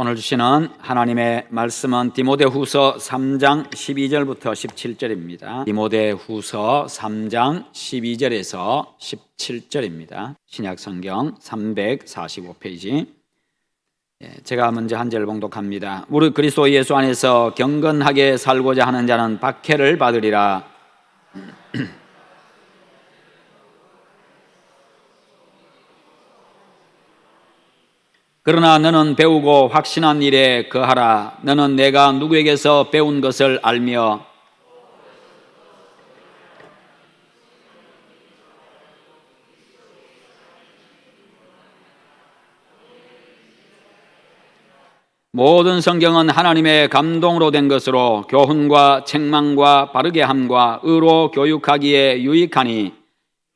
오늘 주시는 하나님의 말씀은 디모데후서 3장 12절부터 17절입니다. 디모데후서 3장 12절에서 17절입니다. 신약성경 345페이지. 제가 먼저 한 절 봉독합니다. 무릇 그리스도 예수 안에서 경건하게 살고자 하는 자는 박해를 받으리라. 그러나 너는 배우고 확신한 일에 거하라. 너는 내가 누구에게서 배운 것을 알며 모든 성경은 하나님의 감동으로 된 것으로 교훈과 책망과 바르게 함과 의로 교육하기에 유익하니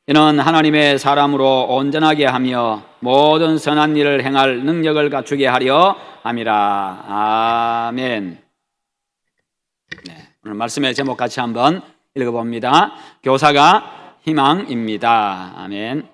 이는 하나님의 사람으로 온전하게 하며 모든 선한 일을 행할 능력을 갖추게 하려 함이라. 아멘. 오늘 말씀의 제목 같이 한번 읽어봅니다. 교사가 희망입니다. 아멘.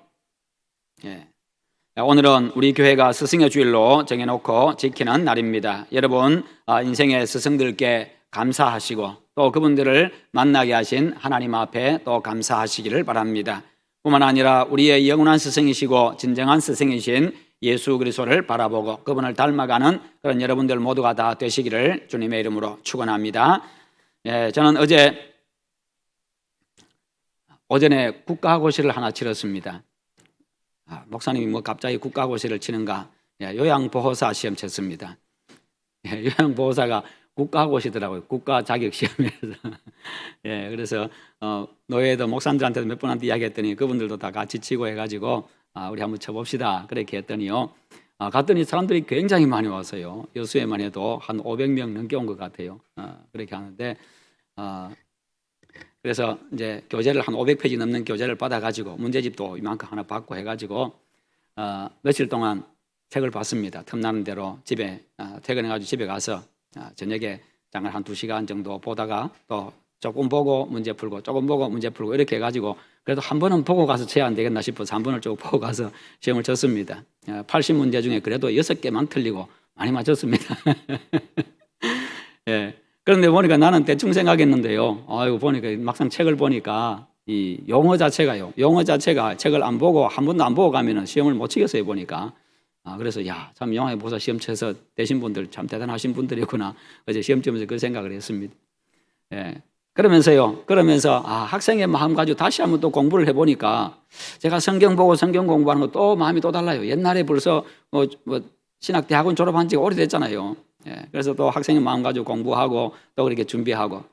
오늘은 우리 교회가 스승의 주일로 정해놓고 지키는 날입니다. 여러분 인생의 스승들께 감사하시고 또 그분들을 만나게 하신 하나님 앞에 또 감사하시기를 바랍니다. 뿐만 아니라 우리의 영원한 스승이시고 진정한 스승이신 예수 그리스도를 바라보고 그분을 닮아가는 그런 여러분들 모두가 다 되시기를 주님의 이름으로 축원합니다. 저는 오전에 국가고시를 하나 치렀습니다. 목사님이 갑자기 국가고시를 치는가? 요양보호사 시험 쳤습니다. 요양보호사가 국가고시더라고요. 국가자격시험에서. 그래서 노예도 목사님들한테도 몇 번한테 이야기했더니 그분들도 다 같이 치고 해가지고 우리 한번 쳐봅시다. 그렇게 했더니요. 갔더니 사람들이 굉장히 많이 왔어요. 여수에만 해도 한 500명 넘게 온 것 같아요. 그렇게 하는데 그래서 이제 교재를 한 500페이지 넘는 교재를 받아가지고 문제집도 이만큼 하나 받고 해가지고 며칠 동안 책을 봤습니다. 틈나는 대로 집에 퇴근해가지고 집에 가서 저녁에 잠깐 한 2시간 정도 보다가 또 조금 보고 문제 풀고 조금 보고 문제 풀고 이렇게 해가지고 그래도 한 번은 보고 가서 쳐야 안 되겠나 싶어서 한 번을 쭉 보고 가서 시험을 쳤습니다. 80문제 중에 그래도 6개만 틀리고 많이 맞췄습니다. 그런데 보니까 나는 대충 생각했는데요. 보니까 막상 책을 보니까 이 용어 자체가 책을 안 보고 한 번도 안 보고 가면은 시험을 못 치겠어요 보니까. 그래서 참 영화보사 시험 쳐서 되신 분들 참 대단하신 분들이구나. 어제 시험 치면서 그 생각을 했습니다. 그러면서 학생의 마음 가지고 다시 한번 또 공부를 해보니까 제가 성경 보고 성경 공부하는 거 또 마음이 또 달라요. 옛날에 벌써 신학대학원 졸업한 지가 오래됐잖아요. 그래서 또 학생의 마음 가지고 공부하고 또 그렇게 준비하고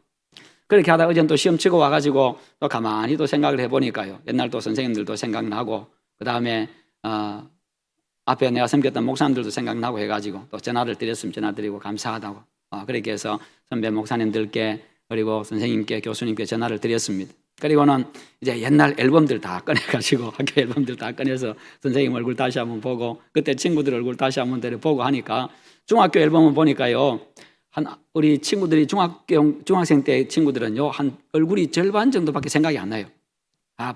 그렇게 하다가 어제는 또 시험 치고 와가지고 또 가만히 또 생각을 해보니까요. 옛날 또 선생님들도 생각나고 그 다음에 앞에 내가 섬겼던 목사님들도 생각나고 해가지고 또 전화를 드렸으면 전화드리고 감사하다고 그렇게 해서 선배 목사님들께 그리고 선생님께 교수님께 전화를 드렸습니다. 그리고는 이제 옛날 앨범들 다 꺼내가지고 학교 앨범들 다 꺼내서 선생님 얼굴 다시 한번 보고 그때 친구들 얼굴 다시 한번 보고 하니까 중학교 앨범을 보니까요. 우리 친구들이 중학생 때 친구들은요. 한 얼굴이 절반 정도밖에 생각이 안 나요.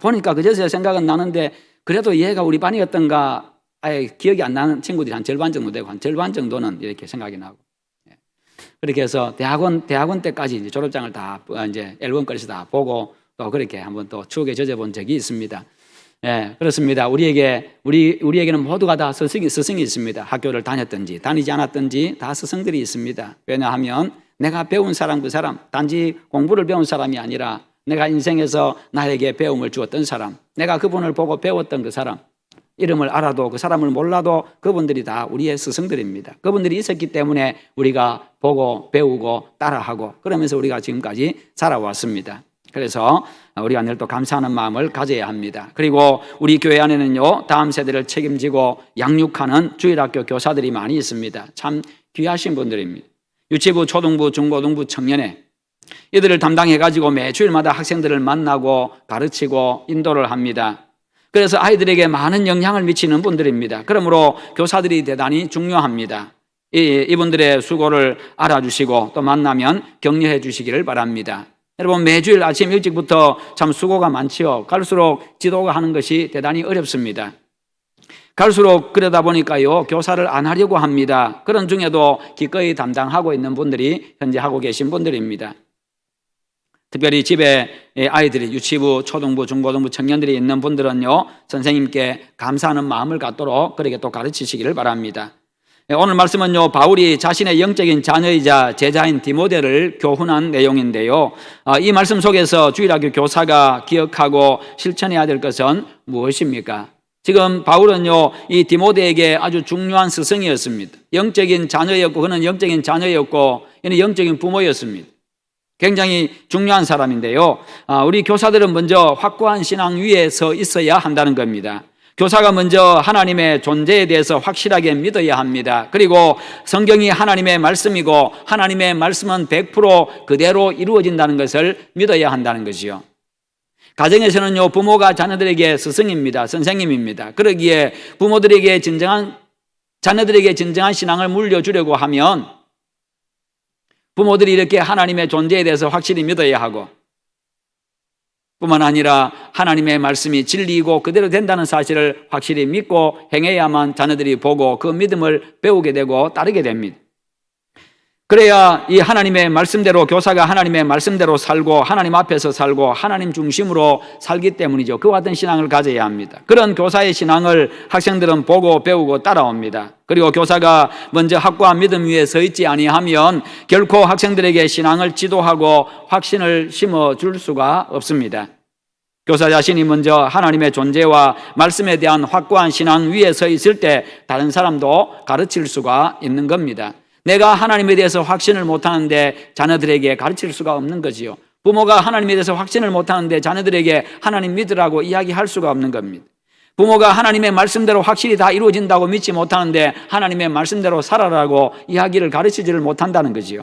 보니까 그제서야 생각은 나는데 그래도 얘가 우리 반이었던가 아예 기억이 안 나는 친구들이 한 절반 정도 되고 한 절반 정도는 이렇게 생각이 나고 그렇게 해서 대학원 때까지 이제 졸업장을 다 이제 앨범까지 다 보고 또 그렇게 한번 또 추억에 젖어본 적이 있습니다. 그렇습니다. 우리에게는 모두가 다 스승이 있습니다. 학교를 다녔든지 다니지 않았든지 다 스승들이 있습니다. 왜냐하면 내가 배운 사람 그 사람 단지 공부를 배운 사람이 아니라 내가 인생에서 나에게 배움을 주었던 사람 내가 그분을 보고 배웠던 그 사람 이름을 알아도 그 사람을 몰라도 그분들이 다 우리의 스승들입니다. 그분들이 있었기 때문에 우리가 보고 배우고 따라하고 그러면서 우리가 지금까지 살아왔습니다. 그래서 우리가 늘 또 감사하는 마음을 가져야 합니다. 그리고 우리 교회 안에는요 다음 세대를 책임지고 양육하는 주일학교 교사들이 많이 있습니다. 참 귀하신 분들입니다. 유치부, 초등부, 중고등부, 청년회 이들을 담당해가지고 매 주일마다 학생들을 만나고 가르치고 인도를 합니다. 그래서 아이들에게 많은 영향을 미치는 분들입니다. 그러므로 교사들이 대단히 중요합니다. 이분들의 수고를 알아주시고 또 만나면 격려해 주시기를 바랍니다. 여러분 매주일 아침 일찍부터 참 수고가 많지요. 갈수록 지도가 하는 것이 대단히 어렵습니다. 갈수록 그러다 보니까요, 교사를 안 하려고 합니다. 그런 중에도 기꺼이 담당하고 있는 분들이 현재 하고 계신 분들입니다. 특별히 집에 아이들이 유치부, 초등부, 중고등부 청년들이 있는 분들은요, 선생님께 감사하는 마음을 갖도록 그렇게 또 가르치시기를 바랍니다. 오늘 말씀은요, 바울이 자신의 영적인 자녀이자 제자인 디모데를 교훈한 내용인데요, 이 말씀 속에서 주일학교 교사가 기억하고 실천해야 될 것은 무엇입니까? 지금 바울은요, 이 디모데에게 아주 중요한 스승이었습니다. 영적인 자녀였고, 그는 영적인 자녀였고, 이는 영적인 부모였습니다. 굉장히 중요한 사람인데요, 우리 교사들은 먼저 확고한 신앙 위에 서 있어야 한다는 겁니다. 교사가 먼저 하나님의 존재에 대해서 확실하게 믿어야 합니다. 그리고 성경이 하나님의 말씀이고 하나님의 말씀은 100% 그대로 이루어진다는 것을 믿어야 한다는 것이요. 가정에서는요, 부모가 자녀들에게 스승입니다. 선생님입니다. 그러기에 부모들에게 자녀들에게 진정한 신앙을 물려주려고 하면 부모들이 이렇게 하나님의 존재에 대해서 확실히 믿어야 하고, 뿐만 아니라 하나님의 말씀이 진리이고 그대로 된다는 사실을 확실히 믿고 행해야만 자녀들이 보고 그 믿음을 배우게 되고 따르게 됩니다. 그래야 이 하나님의 말씀대로, 교사가 하나님의 말씀대로 살고 하나님 앞에서 살고 하나님 중심으로 살기 때문이죠. 그와 같은 신앙을 가져야 합니다. 그런 교사의 신앙을 학생들은 보고 배우고 따라옵니다. 그리고 교사가 먼저 확고한 믿음 위에 서 있지 아니하면 결코 학생들에게 신앙을 지도하고 확신을 심어줄 수가 없습니다. 교사 자신이 먼저 하나님의 존재와 말씀에 대한 확고한 신앙 위에 서 있을 때 다른 사람도 가르칠 수가 있는 겁니다. 내가 하나님에 대해서 확신을 못하는데 자녀들에게 가르칠 수가 없는 거지요. 부모가 하나님에 대해서 확신을 못하는데 자녀들에게 하나님 믿으라고 이야기할 수가 없는 겁니다. 부모가 하나님의 말씀대로 확실히 다 이루어진다고 믿지 못하는데 하나님의 말씀대로 살아라고 이야기를 가르치지를 못한다는 거지요.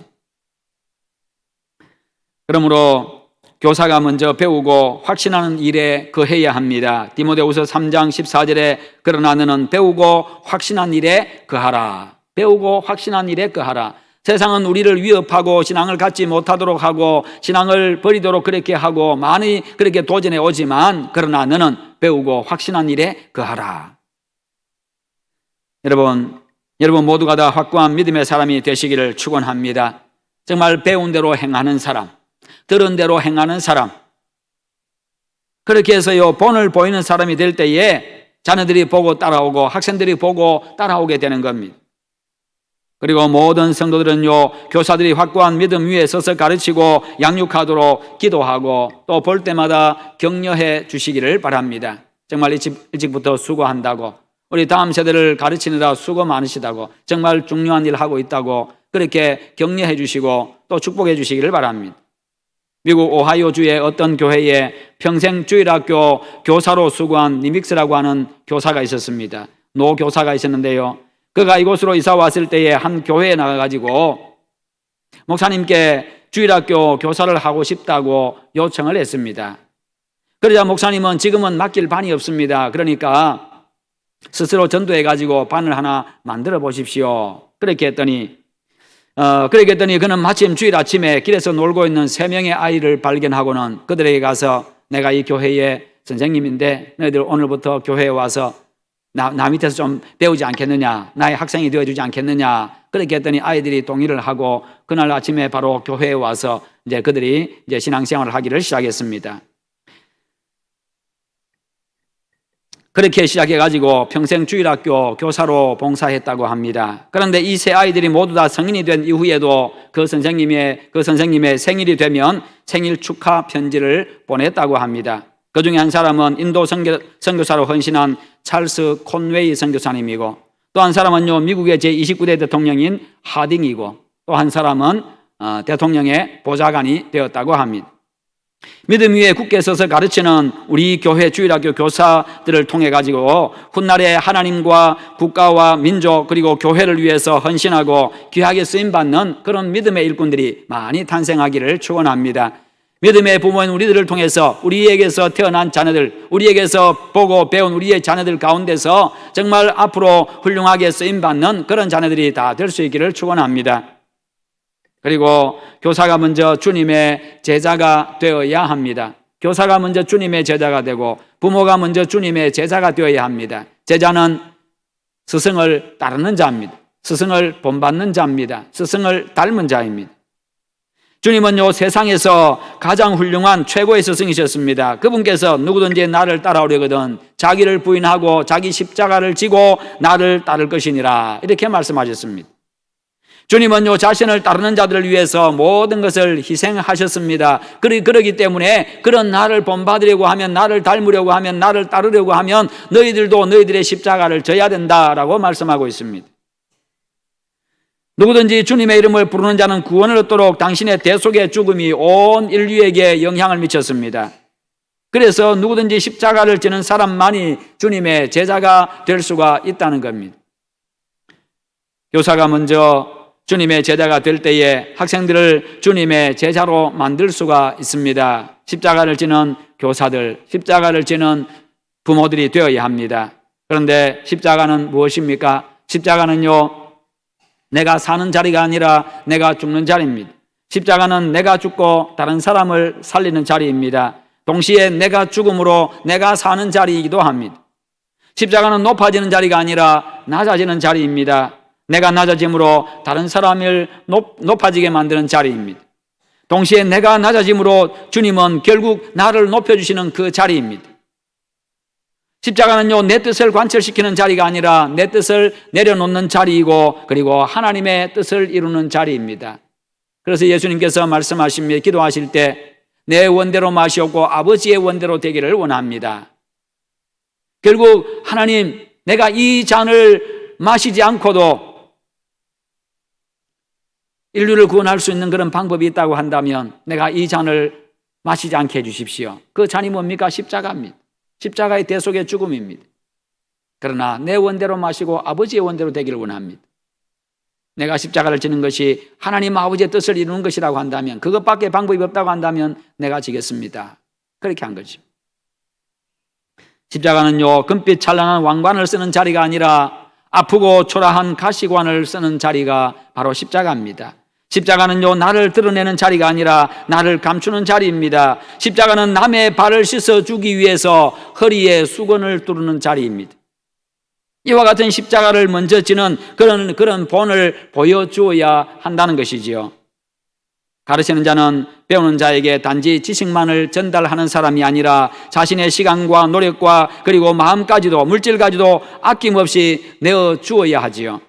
그러므로 교사가 먼저 배우고 확신하는 일에 거해야 합니다. 디모데후서 3장 14절에 그러나 너는 배우고 확신한 일에 거하라. 배우고 확신한 일에 거하라. 세상은 우리를 위협하고 신앙을 갖지 못하도록 하고 신앙을 버리도록 그렇게 하고 많이 그렇게 도전해 오지만 그러나 너는 배우고 확신한 일에 거하라. 여러분 모두가 다 확고한 믿음의 사람이 되시기를 축원합니다. 정말 배운 대로 행하는 사람, 들은 대로 행하는 사람, 그렇게 해서요, 본을 보이는 사람이 될 때에 자녀들이 보고 따라오고 학생들이 보고 따라오게 되는 겁니다. 그리고 모든 성도들은요, 교사들이 확고한 믿음 위에 서서 가르치고 양육하도록 기도하고 또 볼 때마다 격려해 주시기를 바랍니다. 정말 일찍부터 수고한다고, 우리 다음 세대를 가르치느라 수고 많으시다고, 정말 중요한 일 하고 있다고 그렇게 격려해 주시고 또 축복해 주시기를 바랍니다. 미국 오하이오주의 어떤 교회에 평생 주일학교 교사로 수고한 니믹스라고 하는 교사가 있었습니다. 노 교사가 있었는데요, 그가 이곳으로 이사 왔을 때에 한 교회에 나가가지고 목사님께 주일학교 교사를 하고 싶다고 요청을 했습니다. 그러자 목사님은 지금은 맡길 반이 없습니다. 그러니까 스스로 전도해가지고 반을 하나 만들어 보십시오. 그렇게 했더니 그는 마침 주일 아침에 길에서 놀고 있는 3명의 아이를 발견하고는 그들에게 가서 내가 이 교회의 선생님인데 너희들 오늘부터 교회에 와서 나 밑에서 좀 배우지 않겠느냐, 나의 학생이 되어주지 않겠느냐, 그렇게 했더니 아이들이 동의를 하고 그날 아침에 바로 교회에 와서 이제 그들이 이제 신앙생활을 하기를 시작했습니다. 그렇게 시작해가지고 평생 주일학교 교사로 봉사했다고 합니다. 그런데 이 세 아이들이 모두 다 성인이 된 이후에도 그 선생님의 생일이 되면 생일 축하 편지를 보냈다고 합니다. 그 중에 한 사람은 인도 선교사로 헌신한 찰스 콘웨이 선교사님이고, 또 한 사람은요, 미국의 제29대 대통령인 하딩이고, 또 한 사람은 대통령의 보좌관이 되었다고 합니다. 믿음 위에 굳게 서서 가르치는 우리 교회 주일학교 교사들을 통해 가지고 훗날에 하나님과 국가와 민족 그리고 교회를 위해서 헌신하고 귀하게 쓰임받는 그런 믿음의 일꾼들이 많이 탄생하기를 축원합니다. 믿음의 부모인 우리들을 통해서 우리에게서 태어난 자녀들, 우리에게서 보고 배운 우리의 자녀들 가운데서 정말 앞으로 훌륭하게 쓰임받는 그런 자녀들이 다 될 수 있기를 축원합니다. 그리고 교사가 먼저 주님의 제자가 되어야 합니다. 교사가 먼저 주님의 제자가 되고 부모가 먼저 주님의 제자가 되어야 합니다. 제자는 스승을 따르는 자입니다. 스승을 본받는 자입니다. 스승을 닮은 자입니다. 주님은요, 세상에서 가장 훌륭한 최고의 스승이셨습니다. 그분께서 누구든지 나를 따라오려거든 자기를 부인하고 자기 십자가를 지고 나를 따를 것이니라, 이렇게 말씀하셨습니다. 주님은요, 자신을 따르는 자들을 위해서 모든 것을 희생하셨습니다. 그러기 때문에 그런 나를 본받으려고 하면, 나를 닮으려고 하면, 나를 따르려고 하면 너희들도 너희들의 십자가를 져야 된다라고 말씀하고 있습니다. 누구든지 주님의 이름을 부르는 자는 구원을 얻도록 당신의 대속의 죽음이 온 인류에게 영향을 미쳤습니다. 그래서 누구든지 십자가를 지는 사람만이 주님의 제자가 될 수가 있다는 겁니다. 교사가 먼저 주님의 제자가 될 때에 학생들을 주님의 제자로 만들 수가 있습니다. 십자가를 지는 교사들, 십자가를 지는 부모들이 되어야 합니다. 그런데 십자가는 무엇입니까? 십자가는요, 내가 사는 자리가 아니라 내가 죽는 자리입니다. 십자가는 내가 죽고 다른 사람을 살리는 자리입니다. 동시에 내가 죽음으로 내가 사는 자리이기도 합니다. 십자가는 높아지는 자리가 아니라 낮아지는 자리입니다. 내가 낮아짐으로 다른 사람을 높아지게 만드는 자리입니다. 동시에 내가 낮아짐으로 주님은 결국 나를 높여주시는 그 자리입니다. 십자가는요, 내 뜻을 관철시키는 자리가 아니라 내 뜻을 내려놓는 자리이고, 그리고 하나님의 뜻을 이루는 자리입니다. 그래서 예수님께서 말씀하십니다. 기도하실 때 내 원대로 마시옵고 아버지의 원대로 되기를 원합니다. 결국 하나님, 내가 이 잔을 마시지 않고도 인류를 구원할 수 있는 그런 방법이 있다고 한다면 내가 이 잔을 마시지 않게 해주십시오. 그 잔이 뭡니까? 십자가입니다. 십자가의 대속의 죽음입니다. 그러나 내 원대로 마시고 아버지의 원대로 되기를 원합니다. 내가 십자가를 지는 것이 하나님 아버지의 뜻을 이루는 것이라고 한다면, 그것밖에 방법이 없다고 한다면 내가 지겠습니다. 그렇게 한 거죠. 십자가는요, 금빛 찬란한 왕관을 쓰는 자리가 아니라 아프고 초라한 가시관을 쓰는 자리가 바로 십자가입니다. 십자가는요, 나를 드러내는 자리가 아니라 나를 감추는 자리입니다. 십자가는 남의 발을 씻어주기 위해서 허리에 수건을 두르는 자리입니다. 이와 같은 십자가를 먼저 지는 그런 본을 보여주어야 한다는 것이지요. 가르치는 자는 배우는 자에게 단지 지식만을 전달하는 사람이 아니라 자신의 시간과 노력과 그리고 마음까지도, 물질까지도 아낌없이 내어주어야 하지요.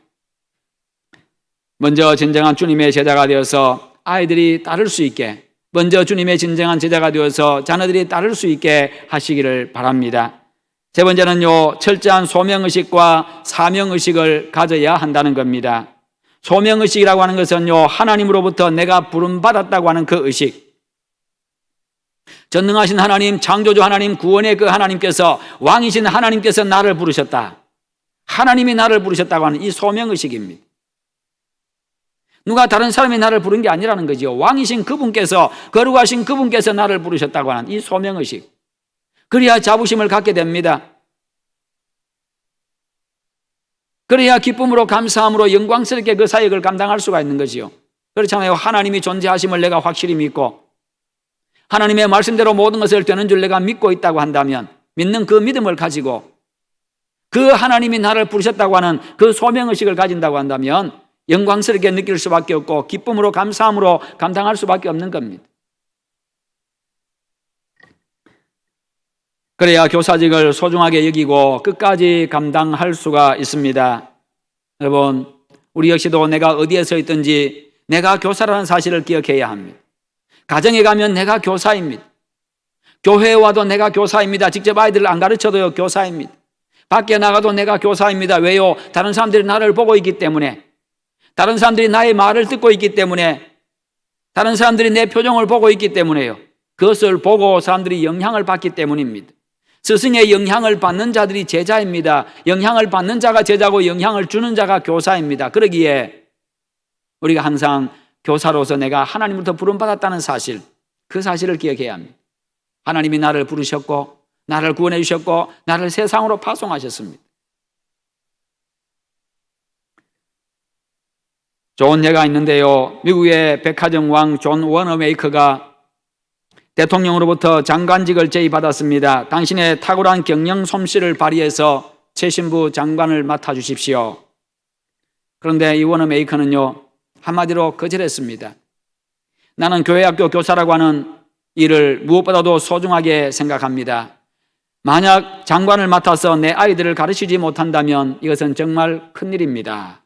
먼저 진정한 주님의 제자가 되어서 아이들이 따를 수 있게, 먼저 주님의 진정한 제자가 되어서 자녀들이 따를 수 있게 하시기를 바랍니다. 세 번째는요, 철저한 소명의식과 사명의식을 가져야 한다는 겁니다. 소명의식이라고 하는 것은요, 하나님으로부터 내가 부름받았다고 하는 그 의식. 전능하신 하나님, 창조주 하나님, 구원의 그 하나님께서, 왕이신 하나님께서 나를 부르셨다. 하나님이 나를 부르셨다고 하는 이 소명의식입니다. 누가 다른 사람이 나를 부른 게 아니라는 거지요. 왕이신 그분께서, 거룩하신 그분께서 나를 부르셨다고 하는 이 소명의식. 그래야 자부심을 갖게 됩니다. 그래야 기쁨으로, 감사함으로 영광스럽게 그 사역을 감당할 수가 있는 거지요. 그렇잖아요. 하나님이 존재하심을 내가 확실히 믿고 하나님의 말씀대로 모든 것을 되는 줄 내가 믿고 있다고 한다면, 믿는 그 믿음을 가지고 그 하나님이 나를 부르셨다고 하는 그 소명의식을 가진다고 한다면 영광스럽게 느낄 수밖에 없고 기쁨으로, 감사함으로 감당할 수밖에 없는 겁니다. 그래야 교사직을 소중하게 여기고 끝까지 감당할 수가 있습니다. 여러분, 우리 역시도 내가 어디에 서 있든지 내가 교사라는 사실을 기억해야 합니다. 가정에 가면 내가 교사입니다. 교회에 와도 내가 교사입니다. 직접 아이들을 안 가르쳐도요, 교사입니다. 밖에 나가도 내가 교사입니다. 왜요? 다른 사람들이 나를 보고 있기 때문에, 다른 사람들이 나의 말을 듣고 있기 때문에, 다른 사람들이 내 표정을 보고 있기 때문에요. 그것을 보고 사람들이 영향을 받기 때문입니다. 스승의 영향을 받는 자들이 제자입니다. 영향을 받는 자가 제자고 영향을 주는 자가 교사입니다. 그러기에 우리가 항상 교사로서 내가 하나님으로부터 부름받았다는 사실, 그 사실을 기억해야 합니다. 하나님이 나를 부르셨고 나를 구원해 주셨고 나를 세상으로 파송하셨습니다. 좋은 예가 있는데요, 미국의 백화점 왕 존 워너메이커가 대통령으로부터 장관직을 제의받았습니다. 당신의 탁월한 경영 솜씨를 발휘해서 최신부 장관을 맡아주십시오. 그런데 이 워너메이커는요, 한마디로 거절했습니다. 나는 교회학교 교사라고 하는 일을 무엇보다도 소중하게 생각합니다. 만약 장관을 맡아서 내 아이들을 가르치지 못한다면 이것은 정말 큰일입니다.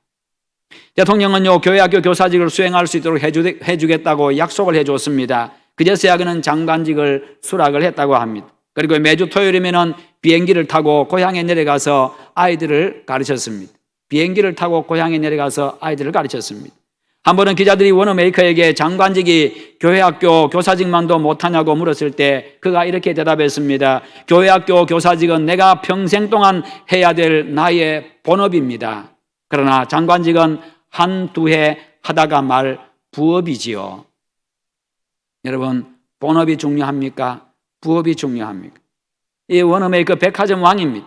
대통령은요, 교회학교 교사직을 수행할 수 있도록 해주겠다고 약속을 해줬습니다. 그제서야 그는 장관직을 수락을 했다고 합니다. 그리고 매주 토요일이면 비행기를 타고 고향에 내려가서 아이들을 가르쳤습니다. 비행기를 타고 고향에 내려가서 아이들을 가르쳤습니다. 한 번은 기자들이 워너메이커에게 장관직이 교회학교 교사직만도 못하냐고 물었을 때 그가 이렇게 대답했습니다. 교회학교 교사직은 내가 평생 동안 해야 될 나의 본업입니다. 그러나 장관직은 한두 해 하다가 말 부업이지요. 여러분, 본업이 중요합니까? 부업이 중요합니까? 이 워너메이커 백화점 왕입니다.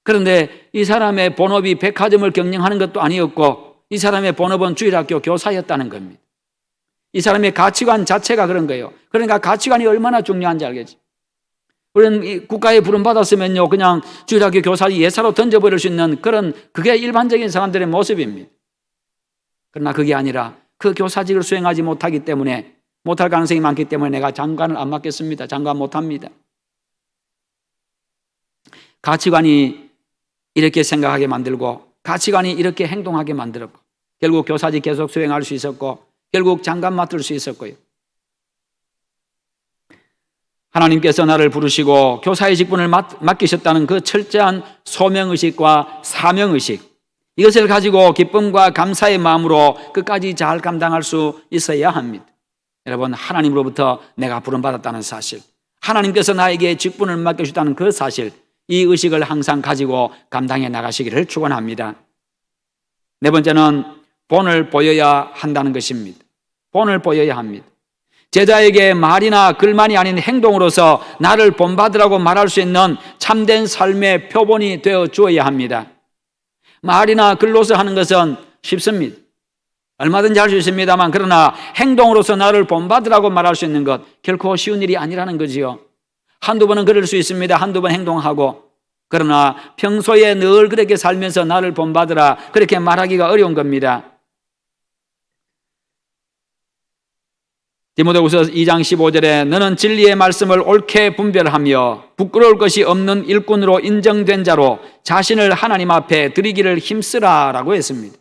그런데 이 사람의 본업이 백화점을 경영하는 것도 아니었고 이 사람의 본업은 주일학교 교사였다는 겁니다. 이 사람의 가치관 자체가 그런 거예요. 그러니까 가치관이 얼마나 중요한지 알겠지. 우리는 국가에 부름받았으면요, 그냥 주일학교 교사 예사로 던져버릴 수 있는 그게 일반적인 사람들의 모습입니다. 그러나 그게 아니라 그 교사직을 수행하지 못하기 때문에, 못할 가능성이 많기 때문에 내가 장관을 안 맡겠습니다. 장관 못합니다. 가치관이 이렇게 생각하게 만들고 가치관이 이렇게 행동하게 만들었고 결국 교사직 계속 수행할 수 있었고 결국 장관 맡을 수 있었고요. 하나님께서 나를 부르시고 교사의 직분을 맡기셨다는 그 철저한 소명의식과 사명의식, 이것을 가지고 기쁨과 감사의 마음으로 끝까지 잘 감당할 수 있어야 합니다. 여러분, 하나님으로부터 내가 부름받았다는 사실, 하나님께서 나에게 직분을 맡겨주셨다는 그 사실, 이 의식을 항상 가지고 감당해 나가시기를 축원합니다. 네 번째는 본을 보여야 한다는 것입니다. 본을 보여야 합니다. 제자에게 말이나 글만이 아닌 행동으로서 나를 본받으라고 말할 수 있는 참된 삶의 표본이 되어 주어야 합니다. 말이나 글로서 하는 것은 쉽습니다. 얼마든지 할 수 있습니다만, 그러나 행동으로서 나를 본받으라고 말할 수 있는 것 결코 쉬운 일이 아니라는 거지요. 한두 번은 그럴 수 있습니다. 한두 번 행동하고. 그러나 평소에 늘 그렇게 살면서 나를 본받으라 그렇게 말하기가 어려운 겁니다. 디모데후서 2장 15절에 너는 진리의 말씀을 옳게 분별하며 부끄러울 것이 없는 일꾼으로 인정된 자로 자신을 하나님 앞에 드리기를 힘쓰라라고 했습니다.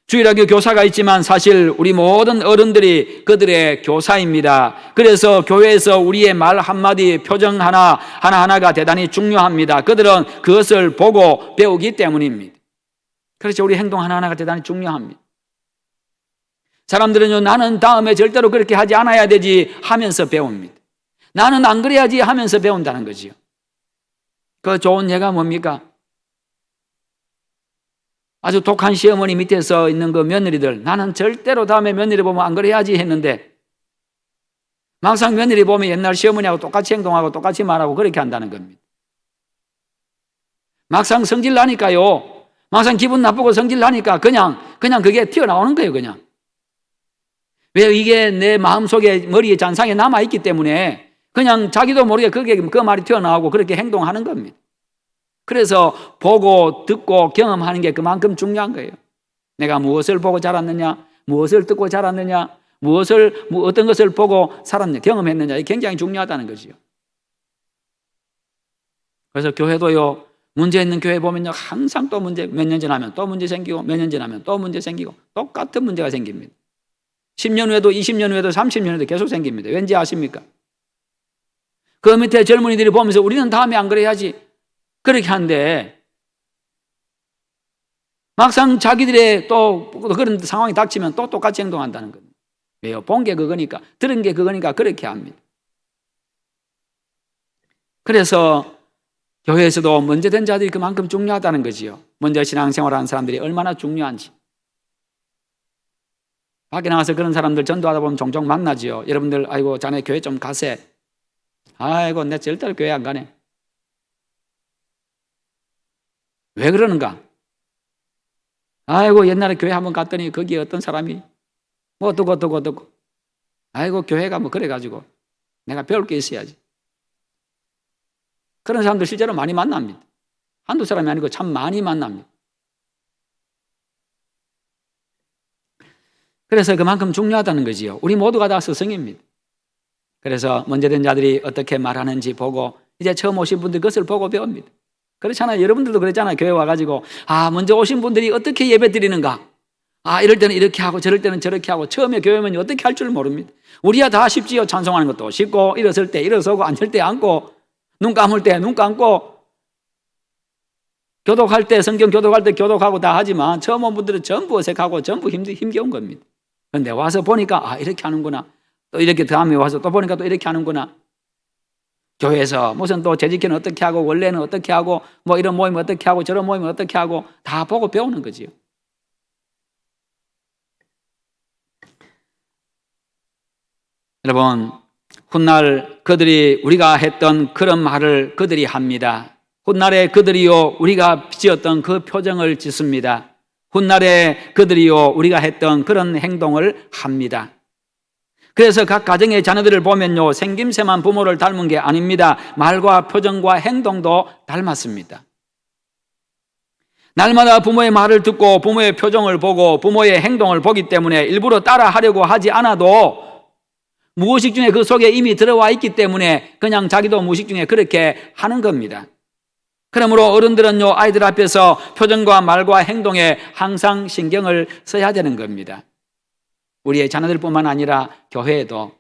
주일학교 교사가 있지만 사실 우리 모든 어른들이 그들의 교사입니다. 그래서 교회에서 우리의 말 한마디, 표정 하나하나가 대단히 중요합니다. 그들은 그것을 보고 배우기 때문입니다. 그렇죠. 우리 행동 하나하나가 대단히 중요합니다. 사람들은요, 나는 다음에 절대로 그렇게 하지 않아야 되지 하면서 배웁니다. 나는 안 그래야지 하면서 배운다는 거지요. 그 좋은 예가 뭡니까? 아주 독한 시어머니 밑에서 있는 그 며느리들, 나는 절대로 다음에 며느리 보면 안 그래야지 했는데 막상 며느리 보면 옛날 시어머니하고 똑같이 행동하고 똑같이 말하고 그렇게 한다는 겁니다. 막상 성질 나니까요, 막상 기분 나쁘고 성질 나니까 그냥 그게 튀어나오는 거예요. 그냥 왜? 이게 내 마음속에, 머리에 잔상에 남아있기 때문에 그냥 자기도 모르게 그 말이 튀어나오고 그렇게 행동하는 겁니다. 그래서 보고 듣고 경험하는 게 그만큼 중요한 거예요. 내가 무엇을 보고 자랐느냐, 무엇을 듣고 자랐느냐, 어떤 것을 보고 살았느냐, 경험했느냐, 이게 굉장히 중요하다는 거지요. 그래서 교회도요, 문제 있는 교회 보면요, 항상 또 문제, 몇 년 지나면 또 문제 생기고, 몇 년 지나면 또 문제 생기고, 똑같은 문제가 생깁니다. 10년 후에도, 20년 후에도, 30년 후에도 계속 생깁니다. 왠지 아십니까? 그 밑에 젊은이들이 보면서 우리는 다음에 안 그래야지 그렇게 하는데 막상 자기들의 또 그런 상황이 닥치면 또 똑같이 행동한다는 겁니다. 왜요? 본 게 그거니까, 들은 게 그거니까 그렇게 합니다. 그래서 교회에서도 먼저 된 자들이 그만큼 중요하다는 거지요. 먼저 신앙생활하는 사람들이 얼마나 중요한지. 밖에 나가서 그런 사람들 전도하다 보면 종종 만나지요. 여러분들, 아이고 자네 교회 좀 가세. 아이고 내 절대로 교회 안 가네. 왜 그러는가? 아이고 옛날에 교회 한번 갔더니 거기에 어떤 사람이 뭐 어떻고 아이고 교회가 뭐 그래가지고 내가 배울 게 있어야지. 그런 사람들 실제로 많이 만납니다. 한두 사람이 아니고 참 많이 만납니다. 그래서 그만큼 중요하다는 거지요. 우리 모두가 다 스승입니다. 그래서 문제된 자들이 어떻게 말하는지 보고 이제 처음 오신 분들 그것을 보고 배웁니다. 그렇잖아요. 여러분들도 그랬잖아요. 교회 와가지고 먼저 오신 분들이 어떻게 예배 드리는가, 이럴 때는 이렇게 하고 저럴 때는 저렇게 하고, 처음에 교회 오면 어떻게 할 줄 모릅니다. 우리야 다 쉽지요. 찬송하는 것도 쉽고, 일어설 때 일어서고, 앉을 때 앉고, 눈 감을 때 눈 감고, 교독할 때 성경 교독할 때 교독하고 다 하지만 처음 온 분들은 전부 어색하고 전부 힘겨운 겁니다. 그런데 와서 보니까 이렇게 하는구나, 또 이렇게 다음에 와서 또 보니까 또 이렇게 하는구나. 교회에서 무슨 또 재직회는 어떻게 하고, 원래는 어떻게 하고, 뭐 이런 모임 어떻게 하고, 저런 모임 어떻게 하고, 다 보고 배우는 거지요. 여러분, 훗날 그들이 우리가 했던 그런 말을 그들이 합니다. 훗날에 그들이요 우리가 지었던 그 표정을 짓습니다. 훗날에 그들이요 우리가 했던 그런 행동을 합니다. 그래서 각 가정의 자녀들을 보면요, 생김새만 부모를 닮은 게 아닙니다. 말과 표정과 행동도 닮았습니다. 날마다 부모의 말을 듣고 부모의 표정을 보고 부모의 행동을 보기 때문에 일부러 따라하려고 하지 않아도 무의식 중에 그 속에 이미 들어와 있기 때문에 그냥 자기도 무의식 중에 그렇게 하는 겁니다. 그러므로 어른들은요, 아이들 앞에서 표정과 말과 행동에 항상 신경을 써야 되는 겁니다. 우리의 자녀들뿐만 아니라 교회에도,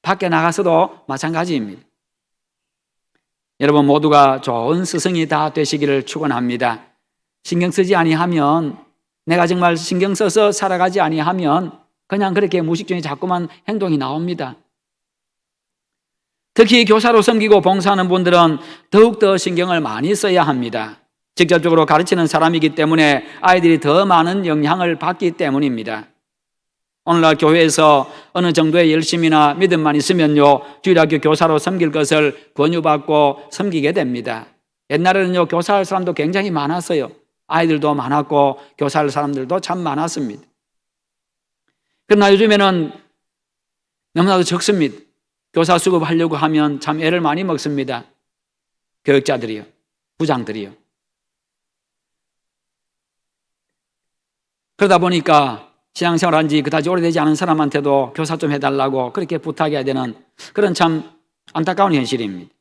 밖에 나가서도 마찬가지입니다. 여러분 모두가 좋은 스승이 다 되시기를 축원합니다. 신경 쓰지 아니하면, 내가 정말 신경 써서 살아가지 아니하면 그냥 그렇게 무의식 중에 자꾸만 행동이 나옵니다. 특히 교사로 섬기고 봉사하는 분들은 더욱더 신경을 많이 써야 합니다. 직접적으로 가르치는 사람이기 때문에 아이들이 더 많은 영향을 받기 때문입니다. 오늘날 교회에서 어느 정도의 열심이나 믿음만 있으면요, 주일학교 교사로 섬길 것을 권유받고 섬기게 됩니다. 옛날에는요, 교사할 사람도 굉장히 많았어요. 아이들도 많았고 교사할 사람들도 참 많았습니다. 그러나 요즘에는 너무나도 적습니다. 교사 수급하려고 하면 참 애를 많이 먹습니다. 교육자들이요, 부장들이요. 그러다 보니까 신앙생활 한 지 그다지 오래되지 않은 사람한테도 교사 좀 해달라고 그렇게 부탁해야 되는 그런 참 안타까운 현실입니다.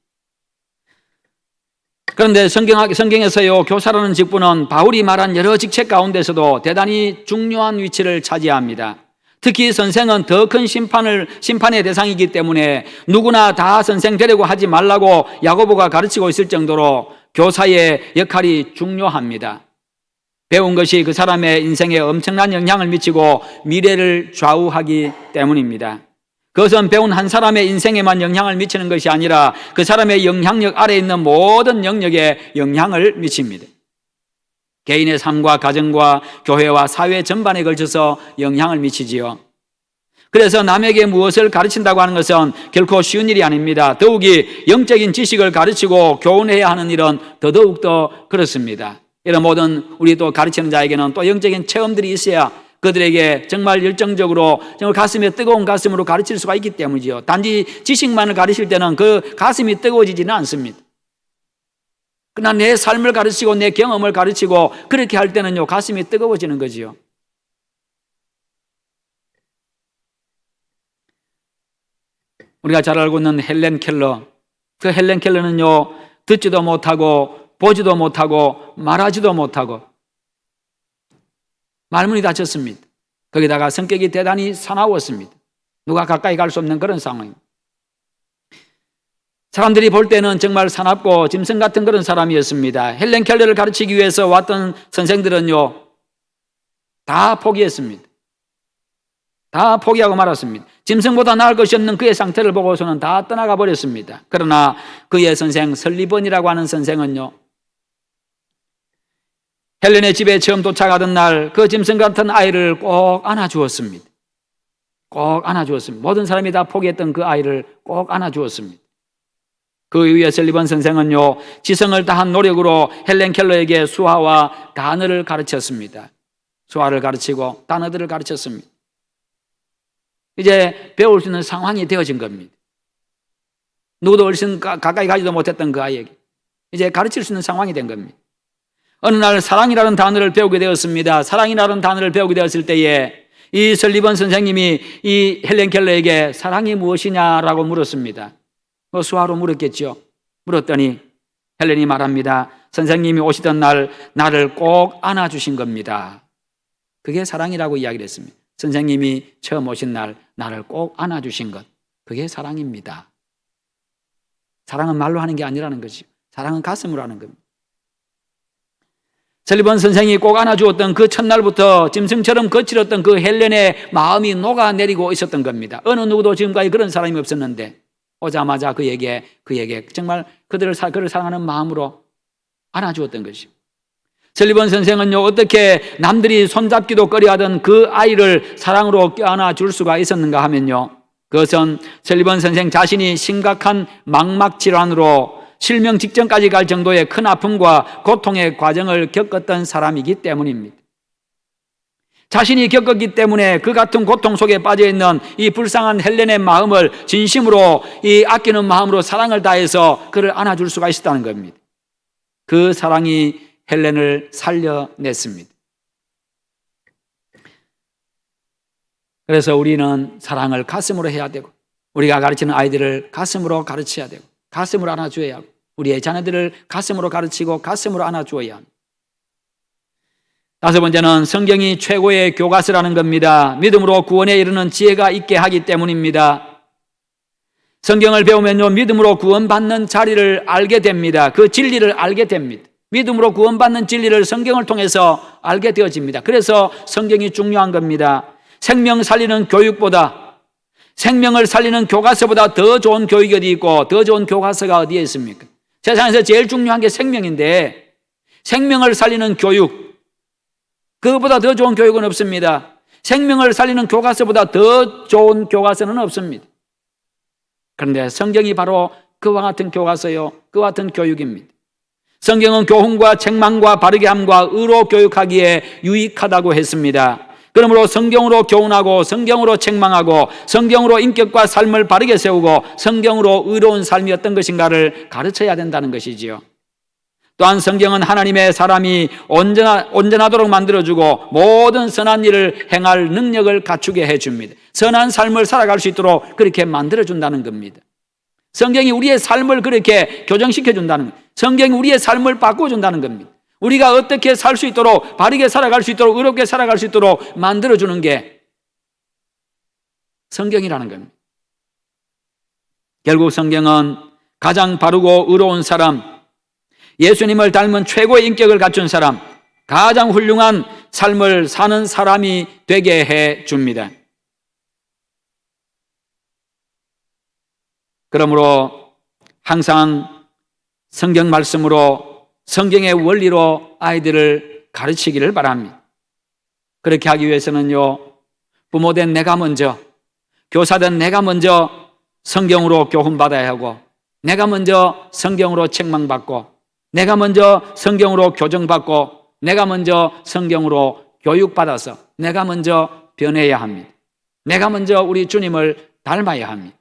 그런데 성경에서요, 교사라는 직분은 바울이 말한 여러 직책 가운데서도 대단히 중요한 위치를 차지합니다. 특히 선생은 더 큰 심판의 대상이기 때문에 누구나 다 선생 되려고 하지 말라고 야고보가 가르치고 있을 정도로 교사의 역할이 중요합니다. 배운 것이 그 사람의 인생에 엄청난 영향을 미치고 미래를 좌우하기 때문입니다. 그것은 배운 한 사람의 인생에만 영향을 미치는 것이 아니라 그 사람의 영향력 아래에 있는 모든 영역에 영향을 미칩니다. 개인의 삶과 가정과 교회와 사회 전반에 걸쳐서 영향을 미치지요. 그래서 남에게 무엇을 가르친다고 하는 것은 결코 쉬운 일이 아닙니다. 더욱이 영적인 지식을 가르치고 교훈해야 하는 일은 더더욱더 그렇습니다. 이런 모든 우리 또 가르치는 자에게는 또 영적인 체험들이 있어야 그들에게 정말 열정적으로, 정말 가슴에 뜨거운 가슴으로 가르칠 수가 있기 때문이죠. 단지 지식만을 가르칠 때는 그 가슴이 뜨거워지지는 않습니다. 그러나 내 삶을 가르치고 내 경험을 가르치고 그렇게 할 때는요, 가슴이 뜨거워지는 거지요. 우리가 잘 알고 있는 헬렌 켈러, 그 헬렌 켈러는요, 듣지도 못하고 보지도 못하고 말하지도 못하고 말문이 닫혔습니다. 거기다가 성격이 대단히 사나웠습니다. 누가 가까이 갈 수 없는 그런 상황입니다. 사람들이 볼 때는 정말 사납고 짐승 같은 그런 사람이었습니다. 헬렌 켈러를 가르치기 위해서 왔던 선생들은요, 다 포기했습니다. 다 포기하고 말았습니다. 짐승보다 나을 것이 없는 그의 상태를 보고서는 다 떠나가 버렸습니다. 그러나 그의 선생 설리번이라고 하는 선생은요, 헬렌의 집에 처음 도착하던 날 그 짐승 같은 아이를 꼭 안아주었습니다. 꼭 안아주었습니다. 모든 사람이 다 포기했던 그 아이를 꼭 안아주었습니다. 그 이후에 설리번 선생은요, 지성을 다한 노력으로 헬렌 켈러에게 수화와 단어를 가르쳤습니다. 수화를 가르치고 단어들을 가르쳤습니다. 이제 배울 수 있는 상황이 되어진 겁니다. 누구도 훨씬 가까이 가지도 못했던 그 아이에게 이제 가르칠 수 있는 상황이 된 겁니다. 어느 날 사랑이라는 단어를 배우게 되었습니다. 사랑이라는 단어를 배우게 되었을 때에 이 설리번 선생님이 이 헬렌 켈러에게 사랑이 무엇이냐라고 물었습니다. 수화로 물었겠죠. 물었더니 헬렌이 말합니다. 선생님이 오시던 날 나를 꼭 안아주신 겁니다. 그게 사랑이라고 이야기를 했습니다. 선생님이 처음 오신 날 나를 꼭 안아주신 것, 그게 사랑입니다. 사랑은 말로 하는 게 아니라는 거죠. 사랑은 가슴으로 하는 겁니다. 설리번 선생이 꼭 안아주었던 그 첫날부터 짐승처럼 거칠었던 그 헬렌의 마음이 녹아내리고 있었던 겁니다. 어느 누구도 지금까지 그런 사람이 없었는데 오자마자 그에게 정말 그를 사랑하는 마음으로 안아주었던 것이죠. 설리번 선생은요, 어떻게 남들이 손잡기도 꺼려하던 그 아이를 사랑으로 껴안아 줄 수가 있었는가 하면요, 그것은 설리번 선생 자신이 심각한 망막 질환으로 실명 직전까지 갈 정도의 큰 아픔과 고통의 과정을 겪었던 사람이기 때문입니다. 자신이 겪었기 때문에 그 같은 고통 속에 빠져있는 이 불쌍한 헬렌의 마음을 진심으로 이 아끼는 마음으로 사랑을 다해서 그를 안아줄 수가 있었다는 겁니다. 그 사랑이 헬렌을 살려냈습니다. 그래서 우리는 사랑을 가슴으로 해야 되고, 우리가 가르치는 아이들을 가슴으로 가르쳐야 되고, 가슴으로 안아줘야 하고, 우리의 자녀들을 가슴으로 가르치고 가슴으로 안아주어야 합니다. 다섯 번째는 성경이 최고의 교과서라는 겁니다. 믿음으로 구원에 이르는 지혜가 있게 하기 때문입니다. 성경을 배우면요, 믿음으로 구원받는 자리를 알게 됩니다. 그 진리를 알게 됩니다. 믿음으로 구원받는 진리를 성경을 통해서 알게 되어집니다. 그래서 성경이 중요한 겁니다. 생명 살리는 교육보다, 생명을 살리는 교과서보다 더 좋은 교육이 어디 있고 더 좋은 교과서가 어디에 있습니까? 세상에서 제일 중요한 게 생명인데 생명을 살리는 교육, 그것보다 더 좋은 교육은 없습니다. 생명을 살리는 교과서보다 더 좋은 교과서는 없습니다. 그런데 성경이 바로 그와 같은 교과서요, 그와 같은 교육입니다. 성경은 교훈과 책망과 바르게 함과 의로 교육하기에 유익하다고 했습니다. 그러므로 성경으로 교훈하고 성경으로 책망하고 성경으로 인격과 삶을 바르게 세우고 성경으로 의로운 삶이 어떤 것인가를 가르쳐야 된다는 것이지요. 또한 성경은 하나님의 사람이 온전하도록 만들어주고 모든 선한 일을 행할 능력을 갖추게 해줍니다. 선한 삶을 살아갈 수 있도록 그렇게 만들어준다는 겁니다. 성경이 우리의 삶을 그렇게 교정시켜준다는 겁니다. 성경이 우리의 삶을 바꿔준다는 겁니다. 우리가 어떻게 살 수 있도록, 바르게 살아갈 수 있도록, 의롭게 살아갈 수 있도록 만들어주는 게 성경이라는 겁니다. 결국 성경은 가장 바르고 의로운 사람, 예수님을 닮은 최고의 인격을 갖춘 사람, 가장 훌륭한 삶을 사는 사람이 되게 해 줍니다. 그러므로 항상 성경 말씀으로, 성경의 원리로 아이들을 가르치기를 바랍니다. 그렇게 하기 위해서는요, 부모된 내가 먼저, 교사된 내가 먼저 성경으로 교훈받아야 하고, 내가 먼저 성경으로 책망받고, 내가 먼저 성경으로 교정받고, 내가 먼저 성경으로 교육받아서 내가 먼저 변해야 합니다. 내가 먼저 우리 주님을 닮아야 합니다.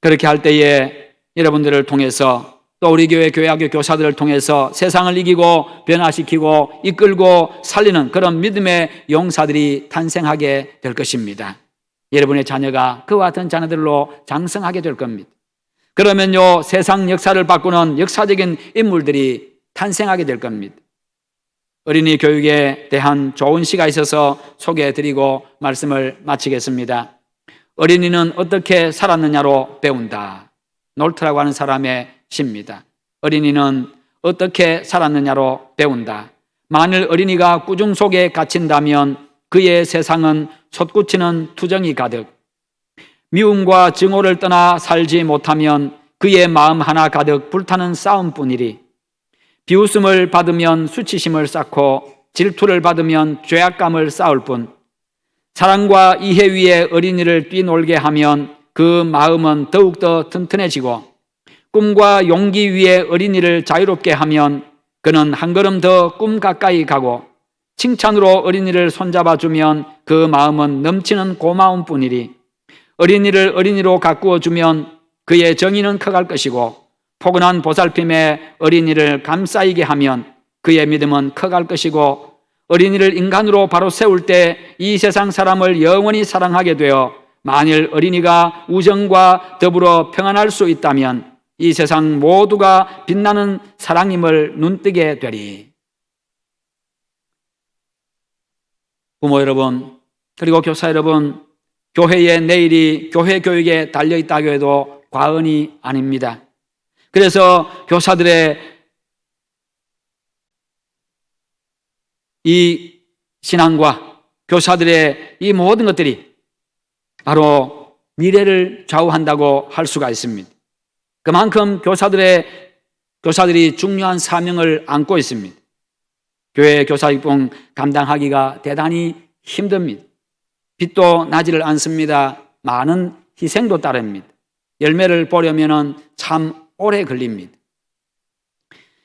그렇게 할 때에 여러분들을 통해서, 또 우리 교회 교회학교 교사들을 통해서 세상을 이기고 변화시키고 이끌고 살리는 그런 믿음의 용사들이 탄생하게 될 것입니다. 여러분의 자녀가 그와 같은 자녀들로 장성하게 될 겁니다. 그러면요, 세상 역사를 바꾸는 역사적인 인물들이 탄생하게 될 겁니다. 어린이 교육에 대한 좋은 시가 있어서 소개해드리고 말씀을 마치겠습니다. 어린이는 어떻게 살았느냐로 배운다. 놀트라고 하는 사람의 시입니다. 어린이는 어떻게 살았느냐로 배운다. 만일 어린이가 꾸중 속에 갇힌다면 그의 세상은 솟구치는 투정이 가득, 미움과 증오를 떠나 살지 못하면 그의 마음 하나 가득 불타는 싸움뿐이리, 비웃음을 받으면 수치심을 쌓고 질투를 받으면 죄악감을 쌓을 뿐, 사랑과 이해 위에 어린이를 뛰놀게 하면 그 마음은 더욱더 튼튼해지고, 꿈과 용기 위에 어린이를 자유롭게 하면 그는 한 걸음 더 꿈 가까이 가고, 칭찬으로 어린이를 손잡아주면 그 마음은 넘치는 고마움뿐이리, 어린이를 어린이로 가꾸어 주면 그의 정의는 커갈 것이고 포근한 보살핌에 어린이를 감싸이게 하면 그의 믿음은 커갈 것이고 어린이를 인간으로 바로 세울 때 이 세상 사람을 영원히 사랑하게 되어 만일 어린이가 우정과 더불어 평안할 수 있다면 이 세상 모두가 빛나는 사랑임을 눈뜨게 되리. 부모 여러분, 그리고 교사 여러분, 교회의 내일이 교회 교육에 달려있다고 해도 과언이 아닙니다. 그래서 교사들의 이 신앙과 교사들의 이 모든 것들이 바로 미래를 좌우한다고 할 수가 있습니다. 그만큼 교사들이 중요한 사명을 안고 있습니다. 교회 교사직분 감당하기가 대단히 힘듭니다. 빛도 나지를 않습니다. 많은 희생도 따릅니다. 열매를 보려면 참 오래 걸립니다.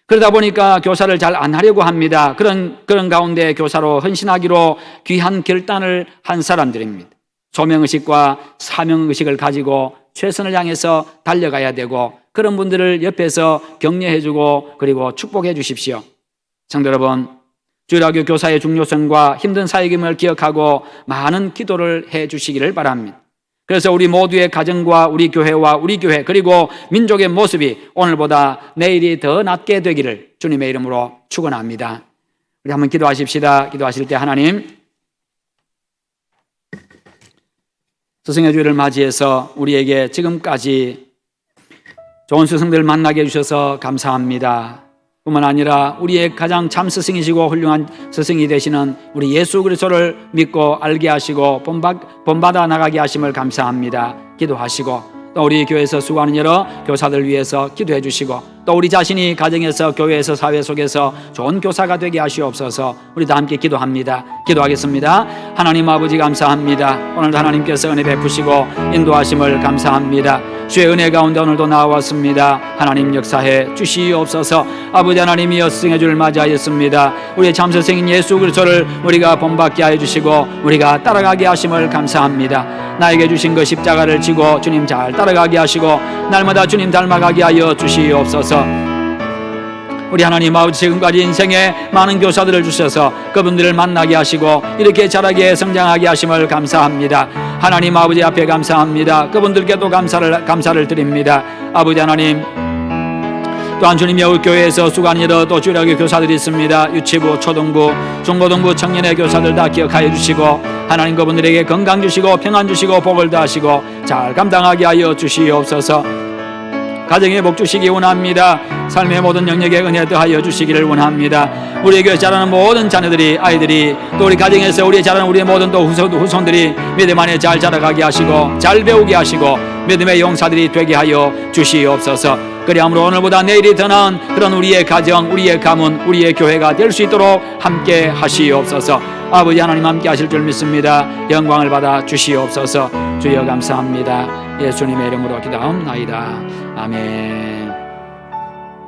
그러다 보니까 교사를 잘 안 하려고 합니다. 그런 가운데 교사로 헌신하기로 귀한 결단을 한 사람들입니다. 소명의식과 사명의식을 가지고 최선을 향해서 달려가야 되고 그런 분들을 옆에서 격려해주고 그리고 축복해 주십시오. 성도 여러분, 주일학교 교사의 중요성과 힘든 사역임을 기억하고 많은 기도를 해 주시기를 바랍니다. 그래서 우리 모두의 가정과 우리 교회와 우리 교회 그리고 민족의 모습이 오늘보다 내일이 더 낫게 되기를 주님의 이름으로 축원합니다. 우리 한번 기도하십시다. 기도하실 때 하나님, 스승의 주일을 맞이해서 우리에게 지금까지 좋은 스승들 만나게 해주셔서 감사합니다. 뿐만 아니라 우리의 가장 참 스승이시고 훌륭한 스승이 되시는 우리 예수 그리스도를 믿고 알게 하시고 본받아 나가게 하심을 감사합니다. 기도하시고 또 우리 교회에서 수고하는 여러 교사들 위해서 기도해 주시고 또 우리 자신이 가정에서 교회에서 사회 속에서 좋은 교사가 되게 하시옵소서. 우리 다 함께 기도합니다. 기도하겠습니다. 하나님 아버지 감사합니다. 오늘도 하나님께서 은혜 베푸시고 인도하심을 감사합니다. 주의 은혜 가운데 오늘도 나왔습니다. 하나님 역사해 주시옵소서. 아버지 하나님이여 스승의 주를 맞이하였습니다. 우리의 참 스승인 예수 그리스도를 우리가 본받게 하여 주시고 우리가 따라가게 하심을 감사합니다. 나에게 주신 그 십자가를 지고 주님 잘 따라가게 하시고 날마다 주님 닮아가게 하여 주시옵소서. 우리 하나님 아버지 지금까지 인생에 많은 교사들을 주셔서 그분들을 만나게 하시고 이렇게 자라게 성장하게 하심을 감사합니다. 하나님 아버지 앞에 감사합니다. 그분들께도 감사를 드립니다. 아버지 하나님, 또한 주님의 교회에서 수고하는 여러 또 주일학교 교사들이 있습니다. 유치부, 초등부, 중고등부, 청년의 교사들 다 기억하여 주시고 하나님 그분들에게 건강 주시고 평안 주시고 복을 다하시고 잘 감당하게 하여 주시옵소서. 가정에 복 주시기 원합니다. 삶의 모든 영역에 은혜 더하여 주시기를 원합니다. 우리 교회 자라는 모든 자녀들이 아이들이 또 우리 가정에서 우리 자라는 우리의 모든 또 후손들이 믿음 안에 잘 자라가게 하시고 잘 배우게 하시고 믿음의 용사들이 되게 하여 주시옵소서. 그리함으로 오늘보다 내일이 더 나은 그런 우리의 가정, 우리의 가문, 우리의 교회가 될 수 있도록 함께 하시옵소서. 아버지 하나님 함께 하실 줄 믿습니다. 영광을 받아 주시옵소서. 주여 감사합니다. 예수님의 이름으로 기도하옵나이다. 아멘.